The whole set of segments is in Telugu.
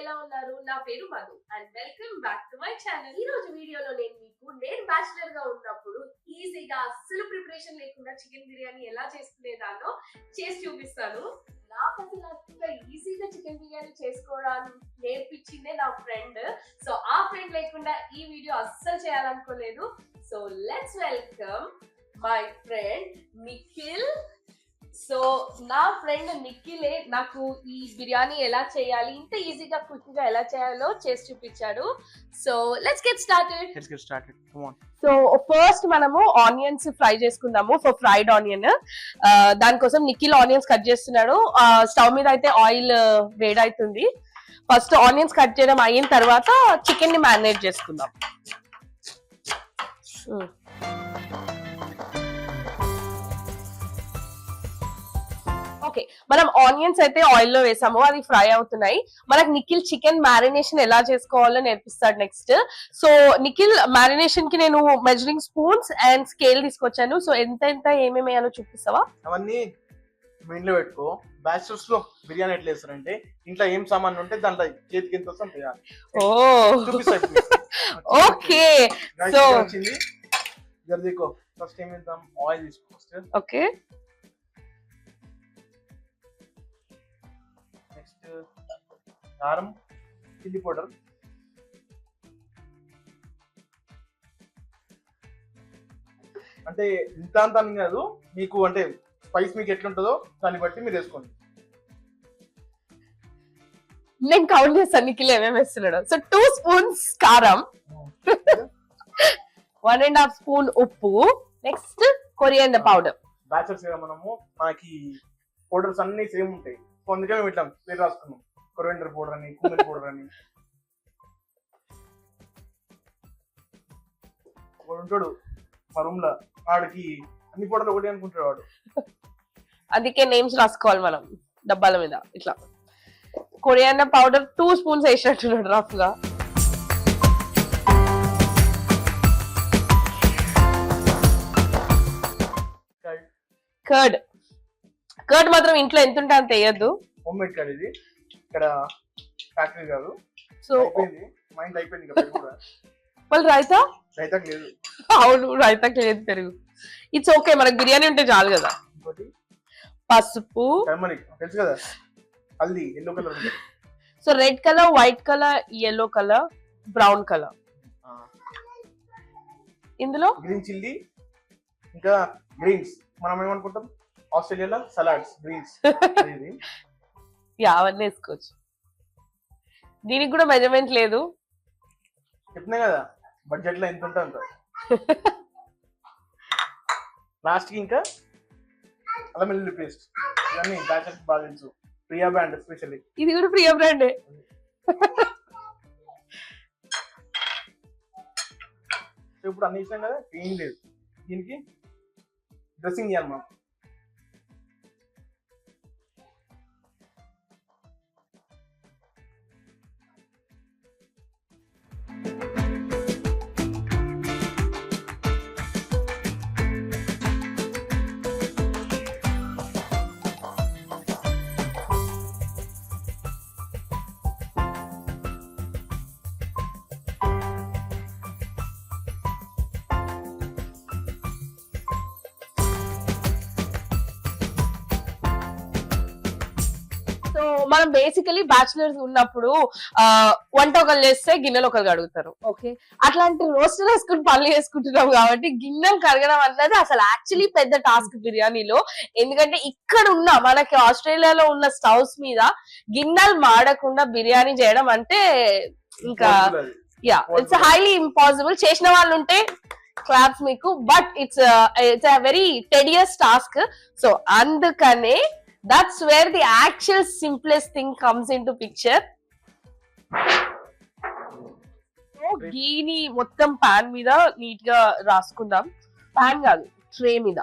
ఎలా ఉన్నారు? నా పేరు Madhu and welcome back to my channel. ఈ రోజు వీడియోలో నేను బ్యాచిలర్ గా ఉన్నప్పుడు ఈజీగా అస్సలు ప్రిపరేషన్ లేకుండా చికెన్ బిర్యానీ ఎలా చేసుకునేదానో చేసి చూపిస్తాను. నాకు అసలు అంత ఈజీగా చికెన్ బిర్యానీ చేసుకోవడానికి నేర్పించిందే నా ఫ్రెండ్. సో ఆ ఫ్రెండ్ లేకుండా ఈ వీడియో అస్సలు చేయాలనుకోలేదు. So let's welcome my friend Nikhil. So నా ఫ్రెండ్ నిఖిలే నాకు ఈ బిర్యానీ ఎలా చేయాలి, ఇంత ఈజీగా క్విక్ గా ఎలా చేయాలో చేసి చూపించాడు. So let's get started. So first మనము ఆనియన్స్ ఫ్రై చేసుకుందాము ఫర్ ఫ్రైడ్ ఆనియన్. దానికోసం నిఖిల్ ఆనియన్స్ కట్ చేస్తున్నాడు. స్టవ్ మీద అయితే ఆయిల్ వేడవుతుంది. ఫస్ట్ ఆనియన్స్ కట్ చేయడం అయిన తర్వాత చికెన్ ని మ్యారినేట్ చేసుకుందాం. ఓకే, మనం ఆనియన్స్ అయితే ఆయిల్ లో వేసాము, అది ఫ్రై అవుతున్నాయి. మనకు నిఖిల్ చికెన్ మ్యారినేషన్ ఎలా చేసుకోవాలో నేర్పిస్తాడు నెక్స్ట్. సో నిఖిల్ మ్యారినేషన్ కి నేను మెజరింగ్ స్పూన్స్ అండ్ స్కేల్ తీసుకొచ్చాను. సో ఎంత ఎంత ఏమేమి వేయాలో చూపిస్తావా? అవన్నీ మైండ్ లో పెట్టుకో. బ్యాచిలర్స్ లో బిర్యానీ ఎట్లా చేస్తారంటే ఇంట్లో ఏం సామాన్లు ఉంటే దాంట్లో చేతికి ఎంత వస్తుంది చేయాలి. Okay, so జల్దీకో. ఫస్ట్ ఏం చేద్దాం, ఆయిల్ తీసుకో. ఓకే, నెక్స్ట్ కారం, చిల్లీ పౌడర్, అంటే ఇంత అంత అని కాదు, మీకు అంటే స్పైస్ మీకు ఎట్లుంటుందో దాన్ని బట్టి మీరు వేసుకోండి. నేను కౌంట్ చేస్తాను నిఖిల్ ఏమేమి వేస్తున్నాడు. సో 2 స్పూన్స్ కారం, 1.5 స్పూన్ ఉప్పు, నెక్స్ట్ కొరియాండర్ పౌడర్. బ్యాచలర్స్ మనము మనకి పౌడర్స్ అన్ని సేమ్ ఉంటాయి. సో అందుకే మేము ఇట్లా పేరు రాసుకున్నాం, కొరియాండర్ పౌడర్ అని, కుమిన్ పౌడర్ అని. వాడు ఉంటాడు మా రూమ్ లో, వాడికి అన్ని పౌడర్లు ఒకటి అనుకుంటాడు వాడు. అందుకే నేమ్స్ రాసుకోవాలి మనం డబ్బాల మీద. ఇట్లా కొరియాండర్ పౌడర్ 2 స్పూన్స్ వేసినట్టున్నాడు రఫ్ గా. కర్డ్ మాత్రం ఇంట్లో ఎంత ఉంటే అంత వేయద్దు. హోమ్ మేడ్ కర్డ్ ఇది, ఇక్కడ ఫ్యాక్టరీ కాదు. సో మైండ్ అయిపోయింది కూడా. వాళ్ళు రైతా లేదు. అవును, రైతాకి లేదు పెరుగు. ఇట్స్ ఓకే, మనకు బిర్యానీ ఉంటే చాలు కదా. ఇంకోటి పసుపు, టర్మరిక్ తెలుసు కదా, haldi yellow colour. So red colour, white colour, yellow colour, brown colour. ఇందులో గ్రీన్ చిల్లీ, ఇంకా గ్రీన్స్. మనం ఏమనుకుంటాం ఆస్ట్రేలియాలో సలాడ్స్, గ్రీన్స్. అవన్నీ వేసుకోవచ్చు. దీనికి కూడా మెజర్మెంట్ లేదు, చెప్పినా కదా బడ్జెట్ లో ఎంత ఉంటుంది అంత. లాస్ట్ కి ఇంకా అల్లం వెల్లుల్లి పేస్ట్. ఇవన్నీ బ్యాచలర్స్ బాగా తెలుసు, ప్రియా బ్రాండ్ ఎస్పెషల్లీ. ఇది కూడా ప్రియా బ్రాండే. ఇప్పుడు అన్ని ఇష్టం కదా, ఏం లేదు. దీనికి డ్రెస్సింగ్ చేయాలి మనం. సో మనం బేసికలీ బ్యాచులర్స్ ఉన్నప్పుడు వంట ఒకరు చేస్తే గిన్నెలు ఒకరు కడుగుతారు. ఓకే, అట్లాంటి రోస్టర్ వేసుకుని పనులు చేసుకుంటున్నాం కాబట్టి గిన్నెలు కడగడం అన్నది అసలు యాక్చువల్లీ పెద్ద టాస్క్ బిర్యానీలో. ఎందుకంటే ఇక్కడ ఉన్న మనకి ఆస్ట్రేలియాలో ఉన్న స్టవ్స్ మీద గిన్నెలు మాడకుండా బిర్యానీ చేయడం అంటే ఇంకా ఇట్స్ హైలీ ఇంపాసిబుల్. చేసిన వాళ్ళు ఉంటే క్లాప్స్ మీకు, but it's a very tedious task. So అందుకనే that's where the actual simplest thing comes into picture. So ghee మొత్తం పాన్ మీద నీట్ గా రాసుకుందాం. పాన్ కాదు, ట్రే మీద.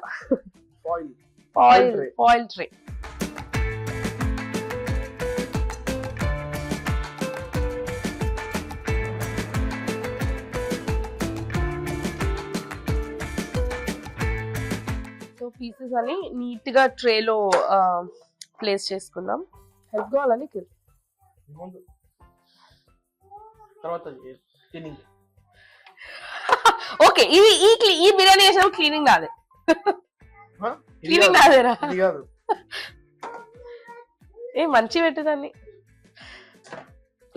Oil tray. సో పీసెస్ అని నీట్ గా ట్రేలో ప్లేస్ చేసుకుందాం. హెల్ప్ కావాలని తర్వాత క్లీనింగ్. ఓకే, ఈ బిర్యానీ చేసినప్పుడు క్లీనింగ్ కాదు, క్లీనింగ్ కాదేరా. ఇది కాదు, ఏ మంచి పెట్టేదాన్ని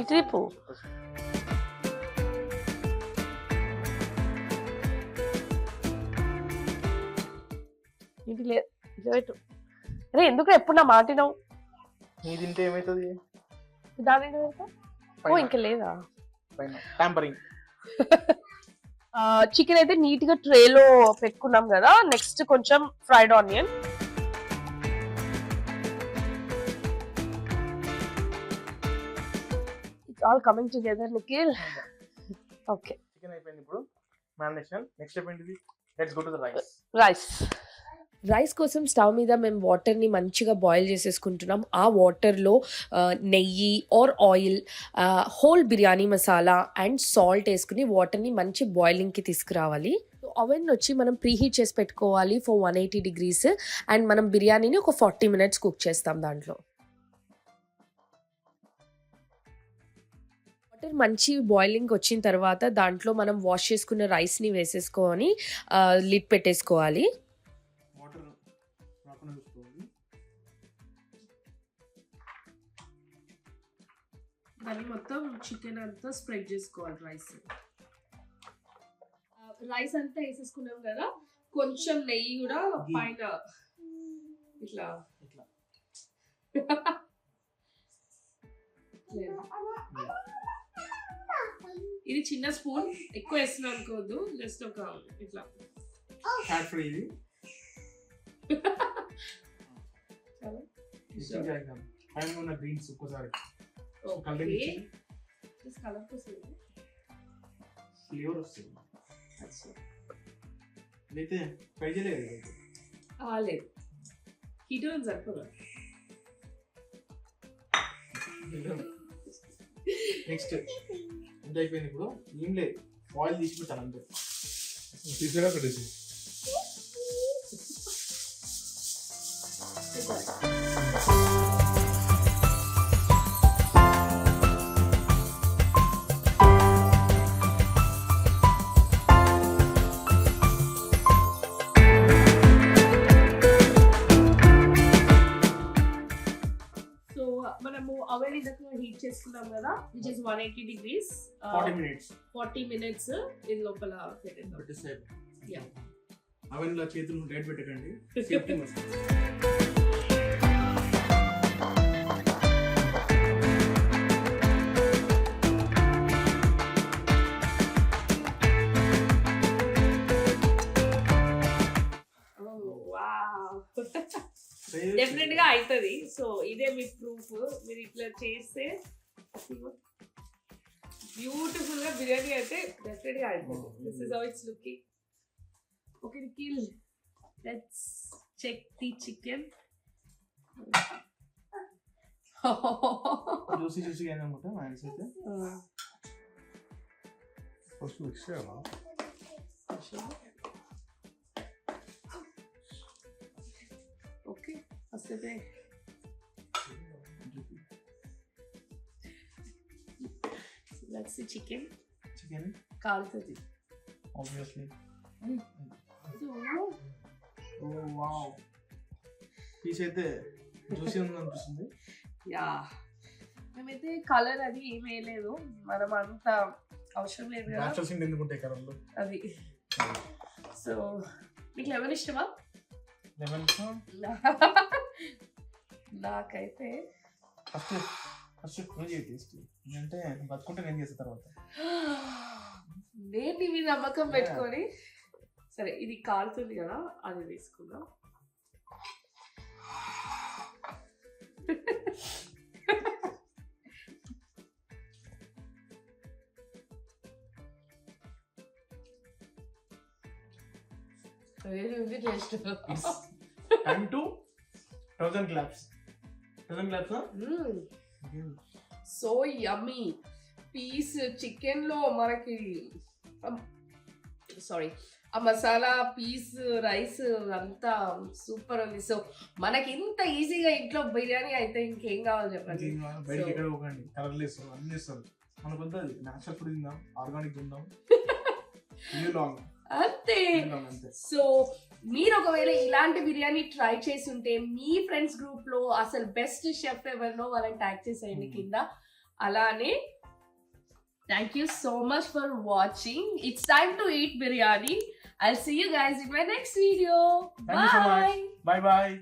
ఇటు. ఇది లేదు అరే, ఎందుకు ఎప్పుడు నా మాటినావు? నీ తింటే ఏమవుతుంది? దాని ఓ ఇంకా లేదా ట్యాంపరింగ్. చికెన్ అయితే నీట్ గా ట్రేలో పెట్టుకున్నాం కదా. నెక్స్ట్ కొంచెం fried onion, it's all coming together Nikhil. Okay, chicken అయిపోయింది. ఇప్పుడు మ్యారినేషన్. నెక్స్ట్ స్టెప్ ఏంటిది? Let's go to the rice. Rice కోసం స్టవ్ మీద మేము వాటర్ని మంచిగా బాయిల్ చేసేసుకుంటున్నాం. ఆ వాటర్లో నెయ్యి or oil, whole biryani masala and salt వేసుకుని వాటర్ని మంచి బాయిలింగ్కి తీసుకురావాలి. ఓవెన్ వచ్చి మనం ప్రీహీట్ చేసి పెట్టుకోవాలి ఫర్ 180 degrees. అండ్ మనం బిర్యానీని ఒక 40 minutes కుక్ చేస్తాం. దాంట్లో వాటర్ మంచి బాయిలింగ్ వచ్చిన తర్వాత దాంట్లో మనం వాష్ చేసుకున్న రైస్ని వేసేసుకొని లిడ్ పెట్టేసుకోవాలి. దాన్ని మొత్తం చికెన్ అంతా స్ప్రెడ్ చేసుకోవాలి. రైస్ అంతా వేసేసుకున్నాం కదా. కొంచెం నెయ్యి కూడా పైన ఇట్లా ఇది చిన్న స్పూన్, ఎక్కువ వేస్తున్నాం అనుకోవద్దు, జస్ట్ ఒక ఇట్లా గ్రీన్స్ ఒక్కసారి కలర్ కోసం ఫ్లేవర్ వస్తుంది. అయితే ఫ్రై చేయలేదు, లేదు హీటర్ సరిపోదా. నెక్స్ట్ ఎంత అయిపోయింది? ఇప్పుడు ఏం లేదు, ఆయిల్ తీసి పెట్టాలి అంతే. తీసేలా పెట్టేసి మనము అవెన్ హీట్ చేసుకున్నాం కదా, విచ్ ఇస్ 180 degrees. 40 minutes ఇది లోపల పెట్టేద్దాం. అవెన్ లో చేతులు డైట్ పెట్టకండి, సేఫ్టీ మస్ట్. డెఫినెట్ గా అవుతుంది. సో ఇదే మీ ప్రూఫ్. మీరు ఇట్లా చేస్తే బ్యూటిఫుల్ గా బిర్యానీ అయితే డెఫినెట్ గా అవుతుంది. This is how it's looking. Okay Nikhil, let's check the chicken. చూసి అనుకుంటా మైనస్ అయితే ఫస్ట్ మిక్స్ చేయాలా? ఓకే, వస్తుంది. That's the chicken. కాలుతుంది. Obviously. So, oh wow. Piece అయితే జ్యూసీ ఉంది అనిపిస్తుంది. యా, మేమైతే కలర్ అది ఏం వేయలేదు, మనం అంత అవసరం లేదు కదా. నాచురల్ సింగ్ ఎందుకుంటాయి కలర్లు అది. సో మీకు లెమన్ ఇష్టమా? లెమన్ నాకైతే ఫస్ట్ టేస్ట్ అంటే బతుకుంటే నేను చేసిన తర్వాత నేను మీ నమ్మకం పెట్టుకొని. సరే, ఇది కాలుతుంది కదా, అది వేసుకుందాం. ఉంది taste. Time to 1000 claps. 1000 claps, huh? So yummy. Piece chicken లో మనకి సారీ ఆ మసాలా పీస్ రైస్ అంతా సూపర్ ఉంది. సో మనకి ఇంత ఈజీగా ఇంట్లో బిర్యానీ అయితే ఇంకేం కావాలి చెప్పండి. మనకు వద్దు నేచురల్ ఫుడ్ తిందాం, ఆర్గానిక్ తిందాం, లాంగ్ అంతే. అంతే. సో మీరు ఒకవేళ ఇలాంటి బిర్యానీ ట్రై చేసి ఉంటే మీ ఫ్రెండ్స్ గ్రూప్ లో అసలు బెస్ట్ షెఫ్ ఎవరినో వాళ్ళని ట్యాగ్ చేసేయండి కింద. అలానే thank you so much for watching. It's time to eat biryani. I'll see you guys in my next video. Thank you so much. Bye bye.